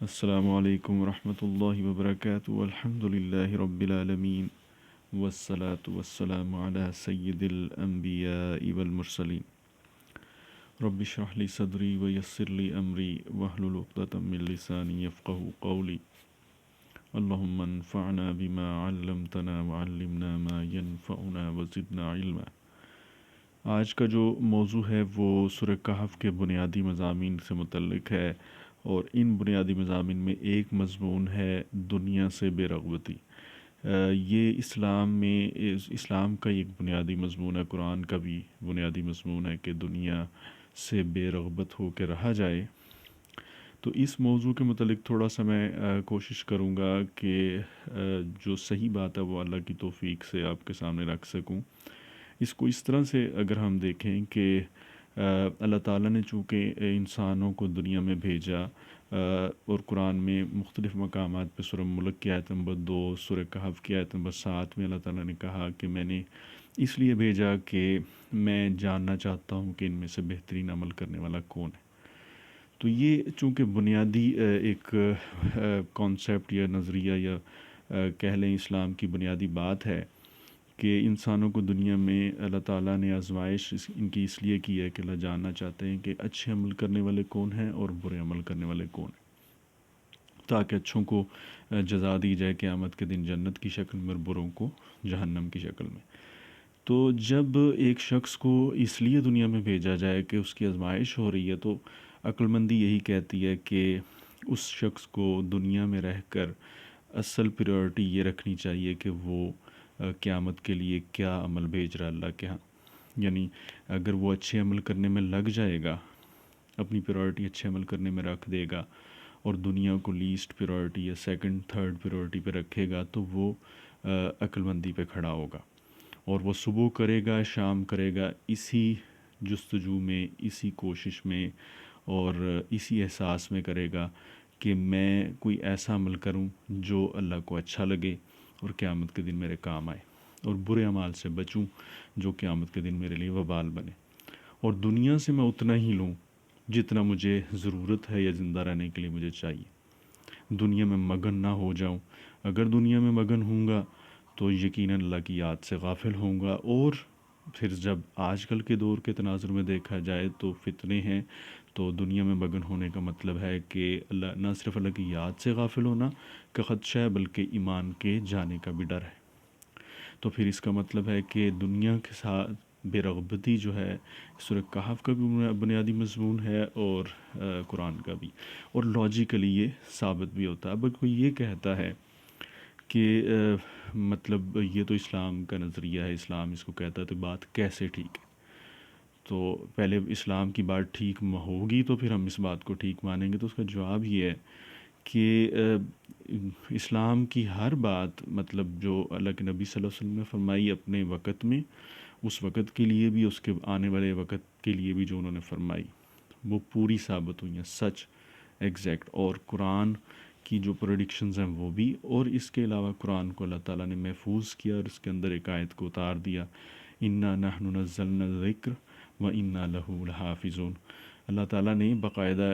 السلام علیکم ورحمۃ اللہ وبرکاتہ الحمد للہ رب العالمین والصلاة والسلام علی سید الانبیاء والمرسلین رب اشرح لی صدری ویسر لی امری واحلل عقدۃ من لسانی یفقہوا قولی اللہم انفعنا بما علمتنا وعلمنا ما ینفعنا وزدنا علما۔ آج کا جو موضوع ہے وہ سورہ کہف کے بنیادی مضامین سے متعلق ہے، اور ان بنیادی مضامین میں ایک مضمون ہے دنیا سے بے رغبتی۔ یہ اسلام کا ایک بنیادی مضمون ہے، قرآن کا بھی بنیادی مضمون ہے کہ دنیا سے بے رغبت ہو کے رہا جائے۔ تو اس موضوع کے متعلق تھوڑا سا میں کوشش کروں گا کہ جو صحیح بات ہے وہ اللہ کی توفیق سے آپ کے سامنے رکھ سکوں۔ اس کو اس طرح سے اگر ہم دیکھیں کہ اللہ تعالیٰ نے چونکہ انسانوں کو دنیا میں بھیجا، اور قرآن میں مختلف مقامات پہ سورہ ملک کی آیت نمبر 2، سورہ کہف کی آیت نمبر 7 میں اللہ تعالیٰ نے کہا کہ میں نے اس لیے بھیجا کہ میں جاننا چاہتا ہوں کہ ان میں سے بہترین عمل کرنے والا کون ہے۔ تو یہ چونکہ بنیادی ایک کانسیپٹ یا نظریہ یا کہہ لیں اسلام کی بنیادی بات ہے کہ انسانوں کو دنیا میں اللہ تعالیٰ نے آزمائش ان کی اس لیے کی ہے کہ اللہ جاننا چاہتے ہیں کہ اچھے عمل کرنے والے کون ہیں اور برے عمل کرنے والے کون ہیں، تاکہ اچھوں کو جزا دی جائے قیامت کے دن جنت کی شکل میں اور بروں کو جہنم کی شکل میں۔ تو جب ایک شخص کو اس لیے دنیا میں بھیجا جائے کہ اس کی آزمائش ہو رہی ہے، تو عقل مندی یہی کہتی ہے کہ اس شخص کو دنیا میں رہ کر اصل پریورٹی یہ رکھنی چاہیے کہ وہ قیامت کے لیے کیا عمل بھیج رہا ہے اللہ کے ہاں۔ یعنی اگر وہ اچھے عمل کرنے میں لگ جائے گا، اپنی پریورٹی اچھے عمل کرنے میں رکھ دے گا، اور دنیا کو لیسٹ پریورٹی یا سیکنڈ تھرڈ پریورٹی پہ رکھے گا، تو وہ عقل مندی پہ کھڑا ہوگا، اور وہ صبح کرے گا شام کرے گا اسی جستجو میں، اسی کوشش میں اور اسی احساس میں کرے گا کہ میں کوئی ایسا عمل کروں جو اللہ کو اچھا لگے اور قیامت کے دن میرے کام آئے، اور برے اعمال سے بچوں جو قیامت کے دن میرے لیے وبال بنے، اور دنیا سے میں اتنا ہی لوں جتنا مجھے ضرورت ہے یا زندہ رہنے کے لیے مجھے چاہیے۔ دنیا میں مگن نہ ہو جاؤں۔ اگر دنیا میں مگن ہوں گا تو یقیناً اللہ کی یاد سے غافل ہوں گا، اور پھر جب آج کل کے دور کے تناظر میں دیکھا جائے تو فتنے ہیں، تو دنیا میں مگن ہونے کا مطلب ہے کہ اللہ نہ صرف اللہ کی یاد سے غافل ہونا کا خدشہ ہے، بلکہ ایمان کے جانے کا بھی ڈر ہے۔ تو پھر اس کا مطلب ہے کہ دنیا کے ساتھ بے رغبتی جو ہے سورہ کہف کا بھی بنیادی مضمون ہے، اور قرآن کا بھی، اور لاجیکلی یہ ثابت بھی ہوتا ہے۔ اب کوئی یہ کہتا ہے کہ مطلب یہ تو اسلام کا نظریہ ہے، اسلام اس کو کہتا ہے، تو بات کیسے ٹھیک ہے؟ تو پہلے اسلام کی بات ٹھیک ہوگی تو پھر ہم اس بات کو ٹھیک مانیں گے۔ تو اس کا جواب یہ ہے کہ اسلام کی ہر بات، مطلب جو اللہ کے نبی صلی اللہ علیہ وسلم نے فرمائی اپنے وقت میں، اس وقت کے لیے بھی، اس کے آنے والے وقت کے لیے بھی جو انہوں نے فرمائی، وہ پوری ثابت ہوئی ہیں، سچ، ایگزیکٹ۔ اور قرآن کی جو پریڈکشنز ہیں وہ بھی، اور اس کے علاوہ قرآن کو اللہ تعالیٰ نے محفوظ کیا اور اس کے اندر ایک آیت کو اتار دیا، اِنَّا نَحْنُ نَزَّلْنَا الذِّکْرَ وَإِنَّا لَهُ لَحَافِظُونَ۔ اللہ تعالیٰ نے باقاعدہ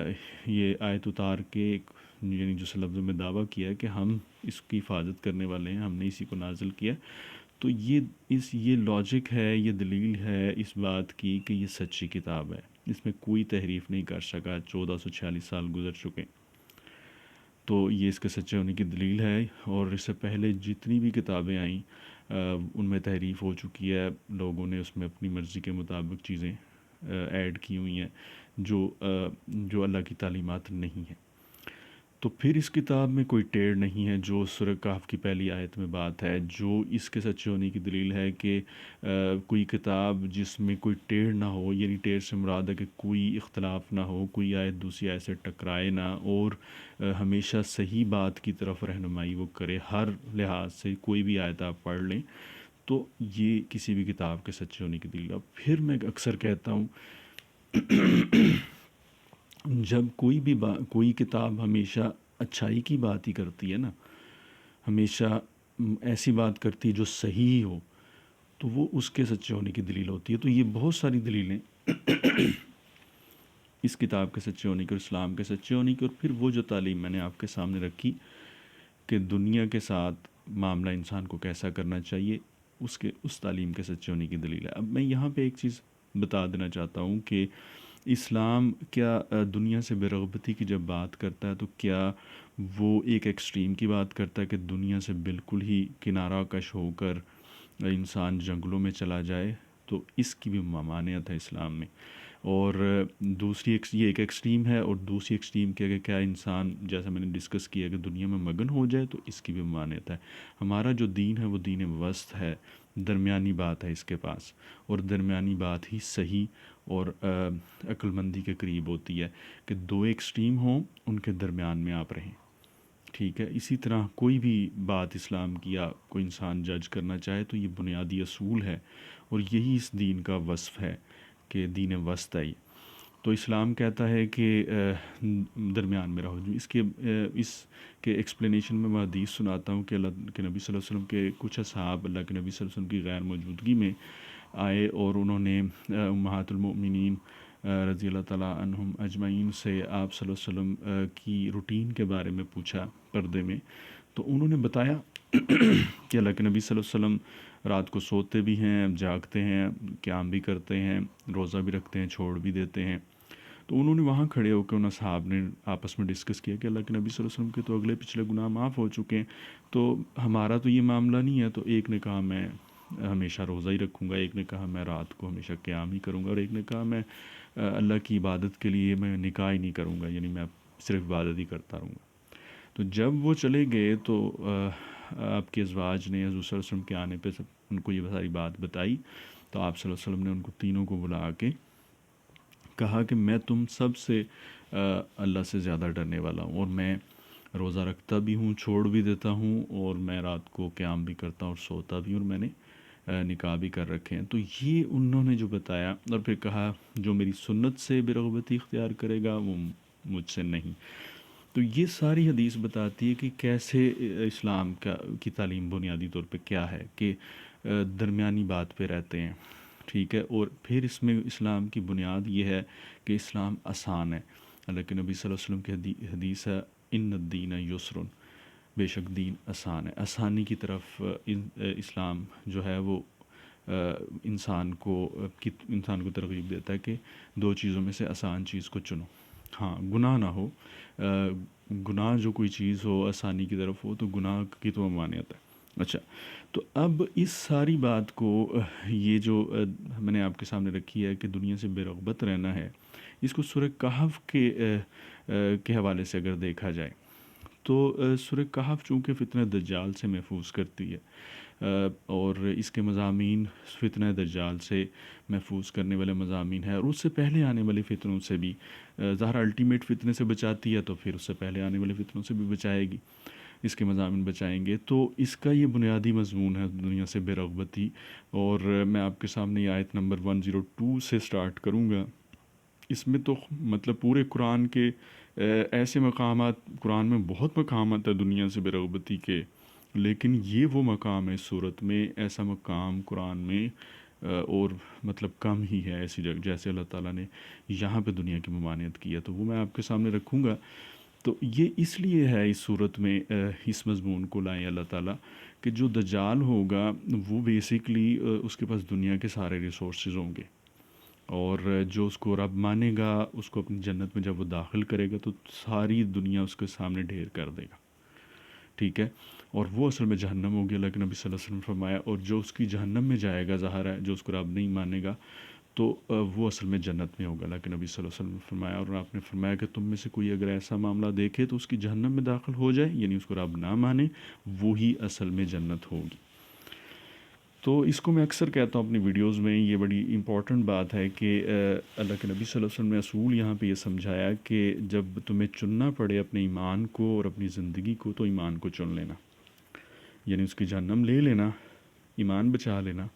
یہ آیت اتار کے یعنی جو لفظوں میں دعویٰ کیا ہے کہ ہم اس کی حفاظت کرنے والے ہیں، ہم نے اسی کو نازل کیا۔ تو یہ لاجک ہے، یہ دلیل ہے اس بات کی کہ یہ سچی کتاب ہے، اس میں کوئی تحریف نہیں کر سکا۔ 1446 سال گزر چکے، تو یہ اس کے سچے ہونے کی دلیل ہے۔ اور اس سے پہلے جتنی بھی کتابیں آئیں ان میں تحریف ہو چکی ہے، لوگوں نے اس میں اپنی مرضی کے مطابق چیزیں ایڈ کی ہوئی ہیں جو اللہ کی تعلیمات نہیں ہیں۔ تو پھر اس کتاب میں کوئی ٹیڑھ نہیں ہے، جو سورہ کہف کی پہلی آیت میں بات ہے، جو اس کے سچے ہونے کی دلیل ہے کہ کوئی کتاب جس میں کوئی ٹیڑھ نہ ہو، یعنی ٹیڑھ سے مراد ہے کہ کوئی اختلاف نہ ہو، کوئی آیت دوسری آیت سے ٹکرائے نہ، اور ہمیشہ صحیح بات کی طرف رہنمائی وہ کرے ہر لحاظ سے، کوئی بھی آیت آپ پڑھ لیں تو یہ کسی بھی کتاب کے سچے ہونے کی دلیل ہے۔ پھر میں اکثر کہتا ہوں جب کوئی کتاب ہمیشہ اچھائی کی بات ہی کرتی ہے نا، ہمیشہ ایسی بات کرتی ہے جو صحیح ہو، تو وہ اس کے سچے ہونے کی دلیل ہوتی ہے۔ تو یہ بہت ساری دلیلیں اس کتاب کے سچے ہونے کی اور اسلام کے سچے ہونے کی، اور پھر وہ جو تعلیم میں نے آپ کے سامنے رکھی کہ دنیا کے ساتھ معاملہ انسان کو کیسا کرنا چاہیے، اس تعلیم کے سچے ہونے کی دلیل ہے۔ اب میں یہاں پہ ایک چیز بتا دینا چاہتا ہوں کہ اسلام کیا دنیا سے بے رغبتی کی جب بات کرتا ہے تو کیا وہ ایک ایکسٹریم کی بات کرتا ہے کہ دنیا سے بالکل ہی کنارہ کش ہو کر انسان جنگلوں میں چلا جائے؟ تو اس کی بھی ممانعت ہے اسلام میں۔ اور دوسری یہ ایک ایکسٹریم ہے، اور دوسری ایکسٹریم کہ کیا انسان جیسا میں نے ڈسکس کیا کہ دنیا میں مگن ہو جائے، تو اس کی بھی ممانعت ہے۔ ہمارا جو دین ہے وہ دین وسط ہے، درمیانی بات ہے اس کے پاس، اور درمیانی بات ہی صحیح اور عقل مندی کے قریب ہوتی ہے کہ دو ایکسٹریم ہوں، ان کے درمیان میں آپ رہیں، ٹھیک ہے۔ اسی طرح کوئی بھی بات اسلام کی یا کوئی انسان جج کرنا چاہے تو یہ بنیادی اصول ہے، اور یہی اس دین کا وصف ہے کہ دین وسط ہے۔ تو اسلام کہتا ہے کہ درمیان میں رہو۔ جو اس کے ایکسپلینیشن میں حدیث سناتا ہوں کہ اللہ کے نبی صلی اللہ علیہ وسلم کے کچھ اصحاب اللہ کے نبی صلی اللہ علیہ وسلم کی غیر موجودگی میں آئے، اور انہوں نے امہات المؤمنین رضی اللہ تعالیٰ عنہم اجمعین سے آپ صلی اللہ علیہ وسلم کی روٹین کے بارے میں پوچھا پردے میں۔ تو انہوں نے بتایا کہ اللہ کے نبی صلی اللہ علیہ وسلم رات کو سوتے بھی ہیں، جاگتے ہیں، قیام بھی کرتے ہیں، روزہ بھی رکھتے ہیں، چھوڑ بھی دیتے ہیں۔ تو انہوں نے وہاں کھڑے ہو کے ان اصحاب نے آپس میں ڈسکس کیا کہ اللہ کے نبی صلی اللہ علیہ وسلم کے تو اگلے پچھلے گناہ معاف ہو چکے ہیں، تو ہمارا تو یہ معاملہ نہیں ہے۔ تو ایک نے کہا میں ہمیشہ روزہ ہی رکھوں گا، ایک نے کہا میں رات کو ہمیشہ قیام ہی کروں گا، اور ایک نے کہا میں اللہ کی عبادت کے لیے میں نکاح ہی نہیں کروں گا، یعنی میں صرف عبادت ہی کرتا رہوں گا۔ تو جب وہ چلے گئے تو آپ کے ازواج نے حضور صلی اللہ علیہ وسلم کے آنے پہ ان کو یہ ساری بات بتائی، تو آپ صلی اللہ علیہ وسلم نے ان کو تینوں کو بلا کے کہا کہ میں تم سب سے اللہ سے زیادہ ڈرنے والا ہوں، اور میں روزہ رکھتا بھی ہوں، چھوڑ بھی دیتا ہوں، اور میں رات کو قیام بھی کرتا ہوں اور سوتا بھی ہوں، اور میں نے نکاح بھی کر رکھے ہیں۔ تو یہ انہوں نے جو بتایا، اور پھر کہا جو میری سنت سے بے رغبتی اختیار کرے گا وہ مجھ سے نہیں۔ تو یہ ساری حدیث بتاتی ہے کہ کیسے اسلام کی تعلیم بنیادی طور پہ کیا ہے کہ درمیانی بات پہ رہتے ہیں، ٹھیک ہے۔ اور پھر اس میں اسلام کی بنیاد یہ ہے کہ اسلام آسان ہے۔ اللہ کے نبی صلی اللہ علیہ وسلم کی حدیث ہے ان الدین یسر، بے شک دین آسان ہے۔ آسانی کی طرف اسلام جو ہے وہ انسان کو ترغیب دیتا ہے کہ دو چیزوں میں سے آسان چیز کو چنو۔ ہاں، گناہ نہ ہو، گناہ جو کوئی چیز ہو آسانی کی طرف ہو تو گناہ کی تو ممانعت ہے۔ اچھا، تو اب اس ساری بات کو یہ جو میں نے آپ کے سامنے رکھی ہے کہ دنیا سے بے رغبت رہنا ہے، اس کو سورہ کہف کے حوالے سے اگر دیکھا جائے تو سورہ کہف چونکہ فتنہ دجال سے محفوظ کرتی ہے، اور اس کے مضامین فتنہ دجال سے محفوظ کرنے والے مضامین ہیں، اور اس سے پہلے آنے والے فتنوں سے بھی ظاہر الٹیمیٹ فتنے سے بچاتی ہے، تو پھر اس سے پہلے آنے والے فتنوں سے بھی بچائے گی، اس کے مضامین بچائیں گے۔ تو اس کا یہ بنیادی مضمون ہے دنیا سے بے رغبتی، اور میں آپ کے سامنے یہ آیت نمبر 102 سے سٹارٹ کروں گا۔ اس میں تو مطلب پورے قرآن کے ایسے مقامات، قرآن میں بہت مقامات ہیں دنیا سے بے رغبتی کے، لیکن یہ وہ مقام ہے صورت میں، ایسا مقام قرآن میں اور مطلب کم ہی ہے ایسی جگہ جیسے اللہ تعالیٰ نے یہاں پہ دنیا کی ممانعت کی ہے، تو وہ میں آپ کے سامنے رکھوں گا۔ تو یہ اس لیے ہے اس صورت میں اس مضمون کو لائیں اللہ تعالیٰ کہ جو دجال ہوگا وہ بیسکلی اس کے پاس دنیا کے سارے ریسورسز ہوں گے، اور جو اس کو رب مانے گا، اس کو اپنی جنت میں جب وہ داخل کرے گا تو ساری دنیا اس کے سامنے ڈھیر کر دے گا، ٹھیک ہے۔ اور وہ اصل میں جہنم ہوگی، اللہ کے نبی صلی اللہ علیہ وسلم نے فرمایا، اور جو اس کی جہنم میں جائے گا ظاہر ہے جو اس کو رب نہیں مانے گا تو وہ اصل میں جنت میں ہوگا، اللہ کے نبی صلی اللہ علیہ وسلم نے فرمایا۔ اور آپ نے فرمایا کہ تم میں سے کوئی اگر ایسا معاملہ دیکھے تو اس کی جہنم میں داخل ہو جائے، یعنی اس کو رب نہ مانے، وہی اصل میں جنت ہوگی۔ تو اس کو میں اکثر کہتا ہوں اپنی ویڈیوز میں، یہ بڑی امپورٹنٹ بات ہے کہ اللہ کے نبی صلی اللہ علیہ وسلم نے اصول یہاں پہ یہ سمجھایا کہ جب تمہیں چننا پڑے اپنے ایمان کو اور اپنی زندگی کو تو ایمان کو چن لینا، یعنی اس کی جہنم لے لینا، ایمان بچا لینا،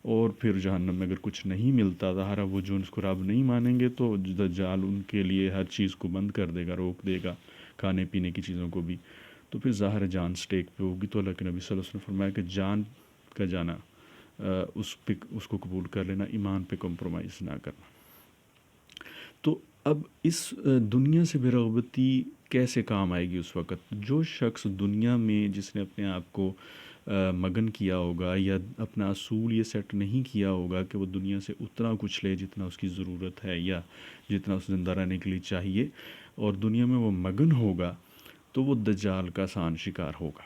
اور پھر جہنم میں اگر کچھ نہیں ملتا ظاہر وہ جو اس کو رب نہیں مانیں گے تو دجال ان کے لیے ہر چیز کو بند کر دے گا، روک دے گا، کھانے پینے کی چیزوں کو بھی، تو پھر ظاہر جان سٹیک پہ ہوگی۔ تو اللہ کے نبی صلی اللہ علیہ وسلم نے فرمایا کہ جان کا جانا اس کو قبول کر لینا، ایمان پہ کمپرومائز نہ کرنا۔ تو اب اس دنیا سے بے رغبتی کیسے کام آئے گی اس وقت؟ جو شخص دنیا میں جس نے اپنے آپ کو مگن کیا ہوگا یا اپنا اصول یہ سیٹ نہیں کیا ہوگا کہ وہ دنیا سے اتنا کچھ لے جتنا اس کی ضرورت ہے یا جتنا اس زندہ رہنے کے لیے چاہیے، اور دنیا میں وہ مگن ہوگا، تو وہ دجال کا آسان شکار ہوگا۔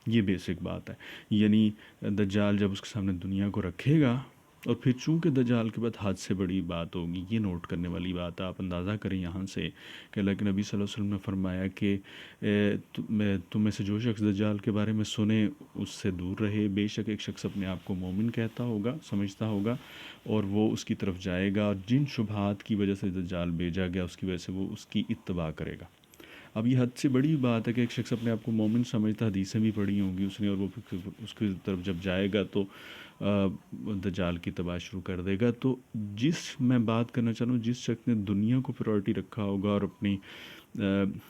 یہ بیسک بات ہے۔ یعنی دجال جب اس کے سامنے دنیا کو رکھے گا، اور پھر چونکہ دجال کے بعد حد سے بڑی بات ہوگی، یہ نوٹ کرنے والی بات ہے، آپ اندازہ کریں یہاں سے کہ اللہ کے نبی صلی اللہ علیہ وسلم نے فرمایا کہ تم میں سے جو شخص دجال کے بارے میں سنے اس سے دور رہے۔ بے شک ایک شخص اپنے آپ کو مومن کہتا ہوگا، سمجھتا ہوگا، اور وہ اس کی طرف جائے گا، اور جن شبہات کی وجہ سے دجال بھیجا گیا اس کی وجہ سے وہ اس کی اتباع کرے گا۔ اب یہ حد سے بڑی بات ہے کہ ایک شخص اپنے آپ کو مومن سمجھتا، حدیثیں بھی پڑھی ہوں گی اس نے، اور وہ اس کی طرف جب جائے گا تو دجال کی اتباع شروع کر دے گا۔ تو میں بات کرنا چاہ رہا ہوں، جس شخص نے دنیا کو پرائورٹی رکھا ہوگا اور اپنی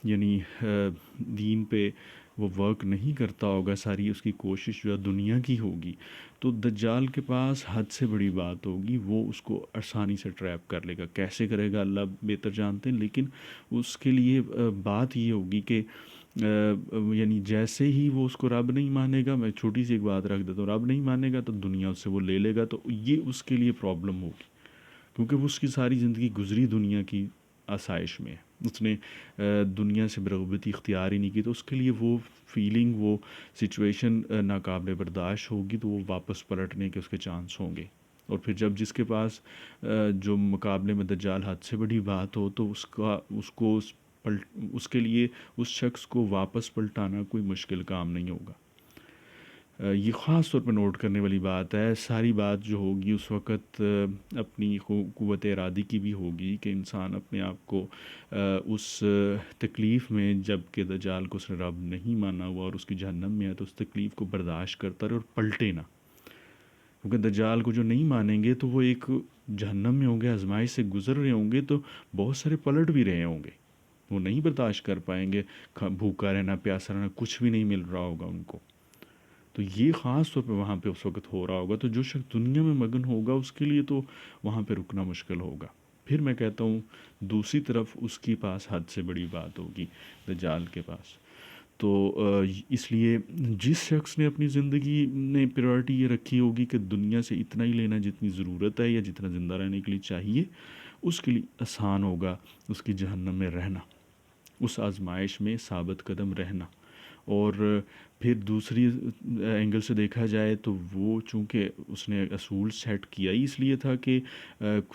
یعنی دین پہ وہ ورک نہیں کرتا ہوگا، ساری اس کی کوشش جو ہے دنیا کی ہوگی، تو دجال کے پاس حد سے بڑی بات ہوگی، وہ اس کو آسانی سے ٹریپ کر لے گا۔ کیسے کرے گا اللہ بہتر جانتے ہیں، لیکن اس کے لیے بات یہ ہوگی کہ یعنی جیسے ہی وہ اس کو رب نہیں مانے گا، میں چھوٹی سی ایک بات رکھ دیتا ہوں، رب نہیں مانے گا تو دنیا اس سے وہ لے لے گا، تو یہ اس کے لیے پرابلم ہوگی، کیونکہ وہ اس کی ساری زندگی گزری دنیا کی آسائش میں ہے، اس نے دنیا سے برغبتی اختیار ہی نہیں کی، تو اس کے لیے وہ فیلنگ، وہ سچویشن ناقابل برداشت ہوگی، تو وہ واپس پلٹنے کے اس کے چانس ہوں گے۔ اور پھر جب جس کے پاس جو مقابلے میں دجال حد سے بڑی بات ہو، تو اس کے لیے اس شخص کو واپس پلٹانا کوئی مشکل کام نہیں ہوگا۔ یہ خاص طور پہ نوٹ کرنے والی بات ہے۔ ساری بات جو ہوگی اس وقت اپنی قوت ارادی کی بھی ہوگی کہ انسان اپنے آپ کو اس تکلیف میں، جب کہ دجال کو اس نے رب نہیں مانا ہوا اور اس کی جہنم میں ہے، تو اس تکلیف کو برداشت کرتا رہے اور پلٹے نہ، کیونکہ دجال کو جو نہیں مانیں گے تو وہ ایک جہنم میں ہوں گے، آزمائش سے گزر رہے ہوں گے، تو بہت سارے پلٹ بھی رہے ہوں گے، وہ نہیں برداشت کر پائیں گے، بھوکا رہنا، پیاسا رہنا، کچھ بھی نہیں مل رہا ہوگا ان کو، تو یہ خاص طور پہ وہاں پہ اس وقت ہو رہا ہوگا۔ تو جو شخص دنیا میں مگن ہوگا اس کے لیے تو وہاں پہ رکنا مشکل ہوگا۔ پھر میں کہتا ہوں دوسری طرف اس کے پاس حد سے بڑی بات ہوگی دجال کے پاس۔ تو اس لیے جس شخص نے اپنی زندگی میں پریورٹی یہ رکھی ہوگی کہ دنیا سے اتنا ہی لینا جتنی ضرورت ہے یا جتنا زندہ رہنے کے لیے چاہیے، اس کے لیے آسان ہوگا اس کی جہنم میں رہنا، اس آزمائش میں ثابت قدم رہنا۔ اور پھر دوسری اینگل سے دیکھا جائے تو وہ چونکہ اس نے اصول سیٹ کیا ہی اس لیے تھا کہ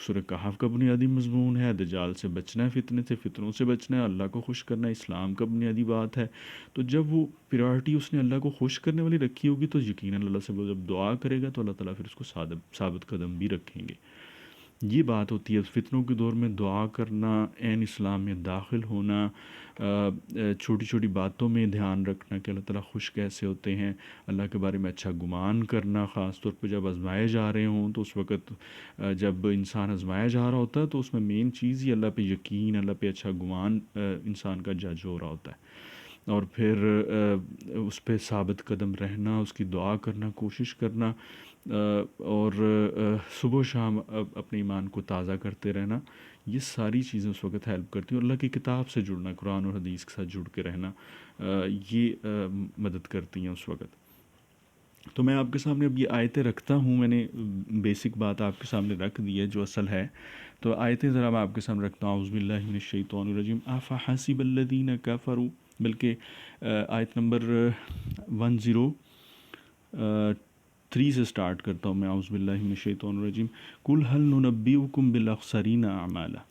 سورہ کہف کا بنیادی مضمون ہے، دجال سے بچنا ہے، فتنوں سے بچنا ہے، اللہ کو خوش کرنا ہے، اسلام کا بنیادی بات ہے، تو جب وہ پریورٹی اس نے اللہ کو خوش کرنے والی رکھی ہوگی تو یقیناً اللہ سے وہ جب دعا کرے گا تو اللہ تعالیٰ پھر اس کو ثابت قدم بھی رکھیں گے۔ یہ بات ہوتی ہے فتنوں کے دور میں دعا کرنا، عین اسلام میں داخل ہونا، چھوٹی چھوٹی باتوں میں دھیان رکھنا کہ اللہ تعالیٰ خوش کیسے ہوتے ہیں، اللہ کے بارے میں اچھا گمان کرنا، خاص طور پہ جب آزمائے جا رہے ہوں تو اس وقت جب انسان آزمایا جا رہا ہوتا ہے تو اس میں مین چیز ہی اللہ پہ یقین، اللہ پہ اچھا گمان انسان کا جج ہو رہا ہوتا ہے، اور پھر اس پہ ثابت قدم رہنا، اس کی دعا کرنا، کوشش کرنا، اور صبح و شام اپنے ایمان کو تازہ کرتے رہنا، یہ ساری چیزیں اس وقت ہیلپ کرتی ہیں، اور اللہ کی کتاب سے جڑنا، قرآن اور حدیث کے ساتھ جڑ کے رہنا، یہ مدد کرتی ہیں اس وقت۔ تو میں آپ کے سامنے اب یہ آیتیں رکھتا ہوں، میں نے بیسک بات آپ کے سامنے رکھ دی ہے جو اصل ہے، تو آیتیں ذرا میں آپ کے سامنے رکھتا ہوں۔ اعوذ باللہ من الشیطان الرجیم، افحسب الذین کفروا، بلکہ آیت نمبر 103 سے سٹارٹ کرتا ہوں میں۔ اعوذ باللہ من الشیطان الرجیم، قل هل ننبئکم بالاخسرین اعمالا،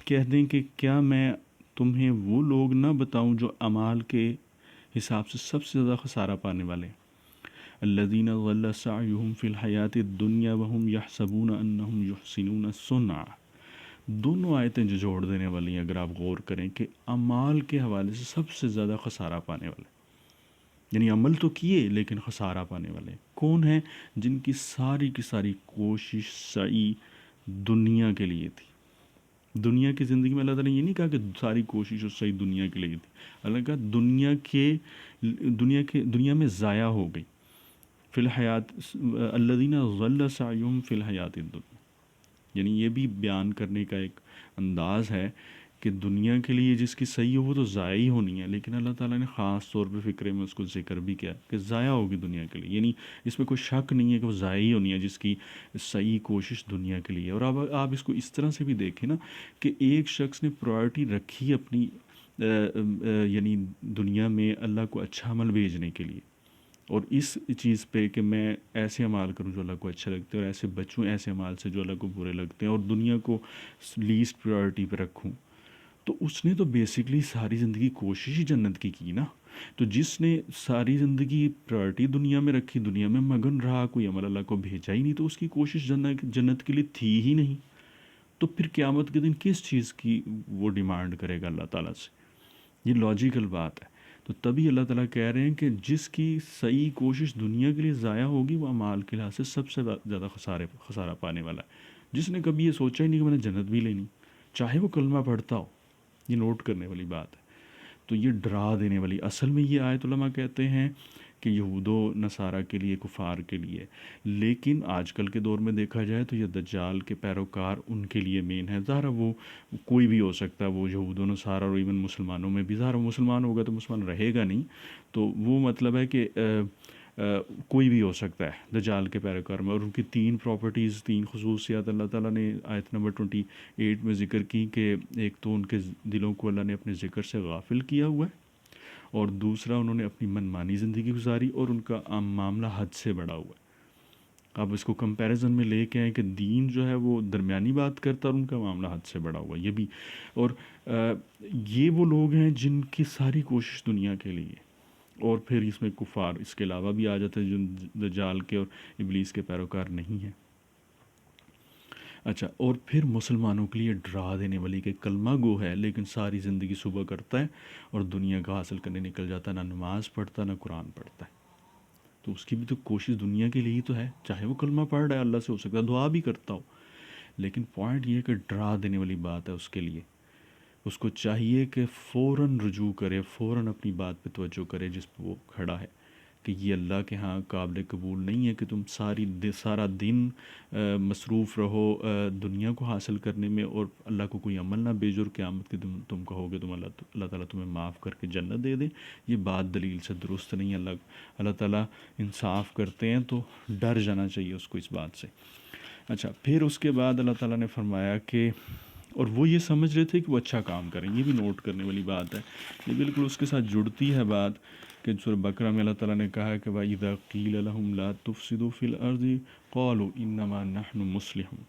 کہہ دیں کہ کیا میں تمہیں وہ لوگ نہ بتاؤں جو اعمال کے حساب سے سب سے زیادہ خسارہ پانے والے ہیں۔ الذین ضل سعیہم فی الحیاۃ الدنیا وہم یحسبون انہم یحسنون صنعا، دونوں آیتیں جو جوڑ دینے والی ہیں اگر آپ غور کریں کہ اعمال کے حوالے سے سب سے زیادہ خسارہ پانے والے، یعنی عمل تو کیے لیکن خسارہ پانے والے کون ہیں؟ جن کی ساری کوشش سعی دنیا کے لیے تھی۔ دنیا کی زندگی میں اللہ تعالیٰ نے یہ نہیں کہا کہ ساری کوشش اور سعی دنیا کے لیے تھی، اللہ نے کہا دنیا میں ضائع ہو گئی، فی الحیات الذین ضل سعیہم فی الحیات الدنیا، یعنی یہ بھی بیان کرنے کا ایک انداز ہے کہ دنیا کے لیے جس کی صحیح ہو وہ تو ضائع ہی ہونی ہے، لیکن اللہ تعالیٰ نے خاص طور پہ فکرے میں اس کو ذکر بھی کیا کہ ضائع ہوگی دنیا کے لیے، یعنی اس میں کوئی شک نہیں ہے کہ وہ ضائع ہی ہونی ہے جس کی صحیح کوشش دنیا کے لیے۔ اور اب آپ اس کو اس طرح سے بھی دیکھیں نا کہ ایک شخص نے پرائرٹی رکھی اپنی یعنی دنیا میں اللہ کو اچھا عمل بھیجنے کے لیے، اور اس چیز پہ کہ میں ایسے اعمال کروں جو اللہ کو اچھے لگتے ہیں اور ایسے بچوں ایسے اعمال سے جو اللہ کو برے لگتے ہیں، اور دنیا کو لیسٹ پرائرٹی پہ رکھوں، تو اس نے تو بیسکلی ساری زندگی کوشش ہی جنت کی نا۔ تو جس نے ساری زندگی پرائرٹی دنیا میں رکھی، دنیا میں مگن رہا، کوئی عمل اللہ کو بھیجا ہی نہیں، تو اس کی کوشش جنت کے لیے تھی ہی نہیں، تو پھر قیامت کے دن کس چیز کی وہ ڈیمانڈ کرے گا اللہ تعالیٰ سے؟ یہ لاجیکل بات ہے۔ تو تبھی اللہ تعالیٰ کہہ رہے ہیں کہ جس کی صحیح کوشش دنیا کے لیے ضائع ہوگی وہ اعمال کے لحاظ سے سب سے زیادہ خسارہ پانے والا ہے۔ جس نے کبھی یہ سوچا ہی نہیں کہ میں نے جنت بھی لینی، چاہے وہ کلمہ پڑھتا ہو، یہ نوٹ کرنے والی بات ہے۔ تو یہ ڈرا دینے والی، اصل میں یہ آیت علماء کہتے ہیں کہ یہود و نصارہ کے لیے، کفار کے لیے، لیکن آج کل کے دور میں دیکھا جائے تو یہ دجال کے پیروکار ان کے لیے مین ہے۔ ظاہر وہ کوئی بھی ہو سکتا ہے، وہ یہود و نصارہ اور ایون مسلمانوں میں بھی، ظاہر مسلمان ہوگا تو مسلمان رہے گا نہیں، تو وہ مطلب ہے کہ کوئی بھی ہو سکتا ہے دجال کے پیروکار میں۔ اور ان کی تین پراپرٹیز، تین خصوصیات اللہ تعالیٰ نے آیت نمبر 28 میں ذکر کی کہ ایک تو ان کے دلوں کو اللہ نے اپنے ذکر سے غافل کیا ہوا ہے، اور دوسرا انہوں نے اپنی منمانی زندگی گزاری، اور ان کا معاملہ حد سے بڑا ہوا ہے۔ آپ اس کو کمپیریزن میں لے کے آئیں کہ دین جو ہے وہ درمیانی بات کرتا اور ان کا معاملہ حد سے بڑا ہوا، یہ بھی۔ اور یہ وہ لوگ ہیں جن کی ساری کوشش دنیا کے لیے، اور پھر اس میں کفار اس کے علاوہ بھی آ جاتے ہیں جو دجال کے اور ابلیس کے پیروکار نہیں ہیں۔ اچھا، اور پھر مسلمانوں کے لیے ڈرا دینے والی کہ کلمہ گو ہے لیکن ساری زندگی صبح کرتا ہے اور دنیا کا حاصل کرنے نکل جاتا ہے، نہ نماز پڑھتا نہ قرآن پڑھتا ہے، تو اس کی بھی تو کوشش دنیا کے لیے ہی تو ہے، چاہے وہ کلمہ پڑھ رہا ہے، اللہ سے ہو سکتا ہے دعا بھی کرتا ہو، لیکن پوائنٹ یہ ہے کہ ڈرا دینے والی بات ہے اس کے لیے۔ اس کو چاہیے کہ فوراً رجوع کرے، فوراً اپنی بات پہ توجہ کرے جس پہ وہ کھڑا ہے، کہ یہ اللہ کے ہاں قابل قبول نہیں ہے کہ تم سارا دن مصروف رہو دنیا کو حاصل کرنے میں اور اللہ کو کوئی عمل نہ بھیجو، اور قیامت کے دن تم کہو گے تم اللہ تعالیٰ تمہیں معاف کر کے جنت دے دے۔ یہ بات دلیل سے درست نہیں ہے۔ اللہ تعالیٰ انصاف کرتے ہیں، تو ڈر جانا چاہیے اس کو اس بات سے۔ اچھا، پھر اس کے بعد اللہ تعالیٰ نے فرمایا کہ، اور وہ یہ سمجھ رہے تھے کہ وہ اچھا کام کریں، یہ بھی نوٹ کرنے والی بات ہے، یہ بالکل اس کے ساتھ جڑتی ہے بات کہ سورہ بقرہ میں اللہ تعالیٰ نے کہا کہ وَإِذَا قِيلَ لَهُمْ لَا تُفْسِدُوا فِي الْأَرْضِ قَالُوا إِنَّمَا نَحْنُ مُصْلِحُونَ،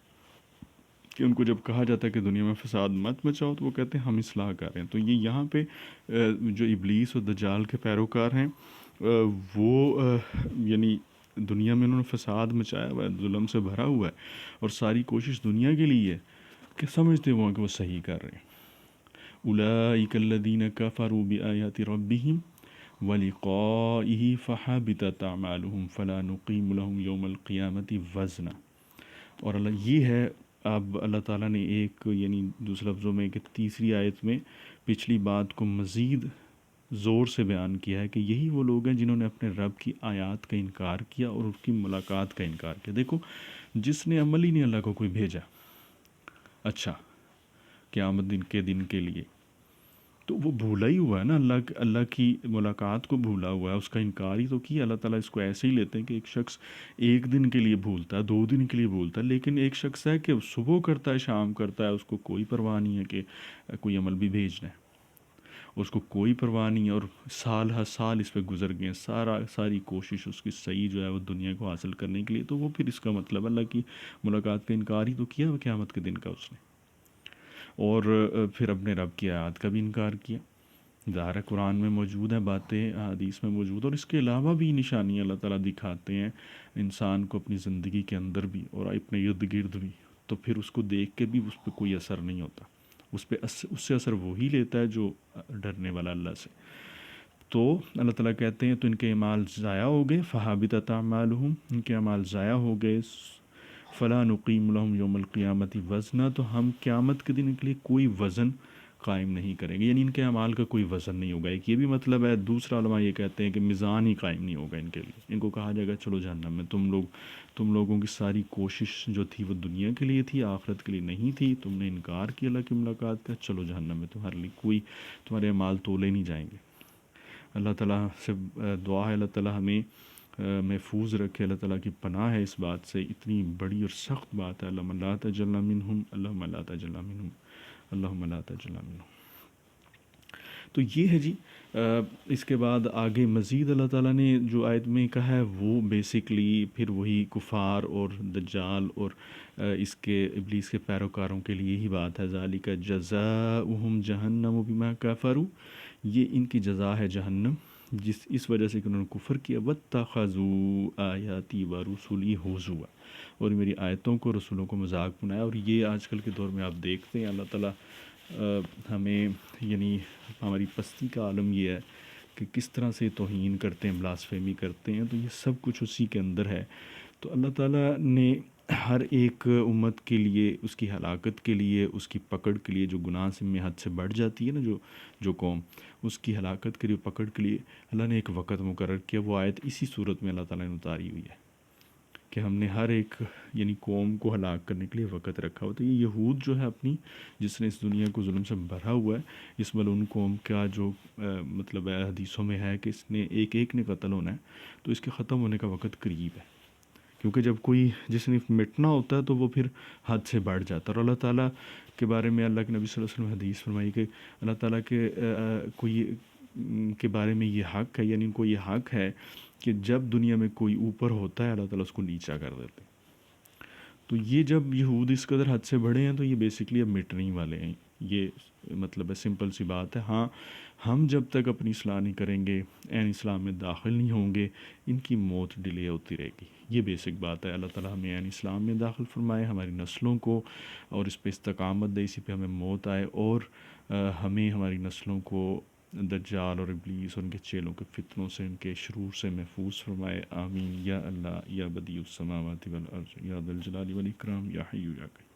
کہ ان کو جب کہا جاتا ہے کہ دنیا میں فساد مت مچاؤ تو وہ کہتے ہیں ہم اصلاح کر رہے ہیں۔ تو یہ یہاں پہ جو ابلیس اور دجال کے پیروکار ہیں وہ یعنی دنیا میں انہوں نے فساد مچایا ہوا ہے، ظلم سے بھرا ہوا ہے، اور ساری کوشش دنیا کے لیے ہے کہ سمجھتے وہ ہیں کہ وہ صحیح کر رہے ہیں۔ اولئک الذین کفروا بآیات ربہم ولقائہ فحبطت اعمالہم فلا نقیم لہم یوم القیامۃ وزنا۔ اور یہ ہے، اب اللہ تعالیٰ نے ایک یعنی دوسرے لفظوں میں کہ تیسری آیت میں پچھلی بات کو مزید زور سے بیان کیا ہے کہ یہی وہ لوگ ہیں جنہوں نے اپنے رب کی آیات کا انکار کیا اور اس کی ملاقات کا انکار کیا۔ دیکھو، جس نے عمل ہی نہیں اللہ کو کوئی بھیجا اچھا قیامت دن کے لیے، تو وہ بھولا ہی ہوا ہے نا، اللہ کی ملاقات کو بھولا ہوا ہے، اس کا انکار ہی تو کیا۔ اللہ تعالیٰ اس کو ایسے ہی لیتے ہیں کہ ایک شخص ایک دن کے لیے بھولتا ہے، 2 دن کے لیے بھولتا ہے، لیکن ایک شخص ہے کہ صبح کرتا ہے شام کرتا ہے، اس کو کوئی پرواہ نہیں ہے کہ کوئی عمل بھی بھیجنا ہے، اس کو کوئی پرواہ نہیں ہے، اور سال ہر سال اس پہ گزر گئے ہیں، ساری کوشش اس کی صحیح جو ہے وہ دنیا کو حاصل کرنے کے لیے، تو وہ پھر اس کا مطلب اللہ کی ملاقات کا انکار ہی تو کیا قیامت کے دن کا اس نے، اور پھر اپنے رب کی آیات کا بھی انکار کیا۔ ظاہر قرآن میں موجود ہیں باتیں، حدیث میں موجود، اور اس کے علاوہ بھی نشانیاں اللہ تعالیٰ دکھاتے ہیں انسان کو اپنی زندگی کے اندر بھی اور اپنے ارد گرد بھی، تو پھر اس کو دیکھ کے بھی اس پہ کوئی اثر نہیں ہوتا، اس سے اثر وہی لیتا ہے جو ڈرنے والا اللہ سے۔ تو اللہ تعالیٰ کہتے ہیں تو ان کے اعمال ضائع ہو گئے، فحبطت اعمالہم، ان کے اعمال ضائع ہو گئے، فلا نقیم لہم یوم القیامت وزنا، تو ہم قیامت کے دن کے لیے کوئی وزن قائم نہیں کریں گے، یعنی ان کے اعمال کا کوئی وزن نہیں ہوگا، ایک یہ بھی مطلب ہے۔ دوسرا علماء یہ کہتے ہیں کہ میزان ہی قائم نہیں ہوگا ان کے لیے، ان کو کہا جائے گا چلو جہنم میں، تم لوگوں کی ساری کوشش جو تھی وہ دنیا کے لیے تھی، آخرت کے لیے نہیں تھی، تم نے انکار کیا اللہ کی ملاقات کا، چلو جہنم میں، تمہارے لیے کوئی تمہارے اعمال تولے نہیں جائیں گے۔ اللہ تعالیٰ سے دعا ہے اللہ تعالیٰ ہمیں محفوظ رکھے، اللہ تعالیٰ کی پناہ ہے اس بات سے، اتنی بڑی اور سخت بات ہے، اللہم لا تجعلنا منہم، اللہم لا تجعلنا منہم، اللہم لا تجعلنا منہم۔ تو یہ ہے جی۔ اس کے بعد آگے مزید اللہ تعالیٰ نے جو آیت میں کہا ہے وہ بیسکلی پھر وہی کفار اور دجال اور اس کے ابلیس کے پیروکاروں کے لیے ہی بات ہے۔ ذالک جزاؤہم جہنم بما کفروا، یہ ان کی جزا ہے جہنم اس وجہ سے کہ انہوں نے کفر کیا، واتخذوا آیاتی ورسلی ہزوا، اور میری آیتوں کو رسولوں کو مذاق بنایا۔ اور یہ آج کل کے دور میں آپ دیکھتے ہیں اللہ تعالیٰ ہمیں یعنی ہماری پستی کا عالم یہ ہے کہ کس طرح سے توہین کرتے ہیں، بلاسفیمی کرتے ہیں، تو یہ سب کچھ اسی کے اندر ہے۔ تو اللہ تعالیٰ نے ہر ایک امت کے لیے، اس کی ہلاکت کے لیے، اس کی پکڑ کے لیے، جو گناہ سے میں حد سے بڑھ جاتی ہے نا جو قوم، اس کی ہلاکت کے لیے، پکڑ کے لیے اللہ نے ایک وقت مقرر کیا۔ وہ آیت اسی صورت میں اللہ تعالیٰ نے اتاری ہوئی ہے کہ ہم نے ہر ایک یعنی قوم کو ہلاک کرنے کے لیے وقت رکھا ہوا۔ تو یہ یہود جو ہے اپنی، جس نے اس دنیا کو ظلم سے بھرا ہوا ہے، اس ملعون قوم کا جو مطلب ہے حدیثوں میں ہے کہ اس نے ایک نے قتل ہونا ہے، تو اس کے ختم ہونے کا وقت قریب ہے، کیونکہ جب کوئی جس نے مٹنا ہوتا ہے تو وہ پھر حد سے بڑھ جاتا ہے۔ اور اللہ تعالیٰ کے بارے میں اللہ کے نبی صلی اللہ علیہ وسلم حدیث فرمائی کہ اللہ تعالیٰ کے کوئی کے بارے میں یہ حق ہے، یعنی ان کو یہ حق ہے کہ جب دنیا میں کوئی اوپر ہوتا ہے اللہ تعالیٰ اس کو نیچا کر دیتے ہیں۔ تو یہ جب یہود اس قدر حد سے بڑھے ہیں تو یہ بیسکلی اب مٹنے ہی والے ہیں، یہ مطلب ہے سمپل سی بات ہے۔ ہاں، ہم جب تک اپنی اصلاح نہیں کریں گے، عین اسلام میں داخل نہیں ہوں گے، ان کی موت ڈیلے ہوتی رہے گی، یہ بیسک بات ہے۔ اللہ تعالیٰ ہمیں عین اسلام میں داخل فرمائے، ہماری نسلوں کو، اور اس پہ استقامت دے، اسی پہ ہمیں موت آئے، اور ہمیں ہماری نسلوں کو دجال اور ابلیس اور ان کے چیلوں کے فتنوں سے، ان کے شرور سے محفوظ فرمائے۔ آمین یا اللہ یا بدیع السماوات والارض یا ذا الجلال والاکرام یا حی یا قیوم۔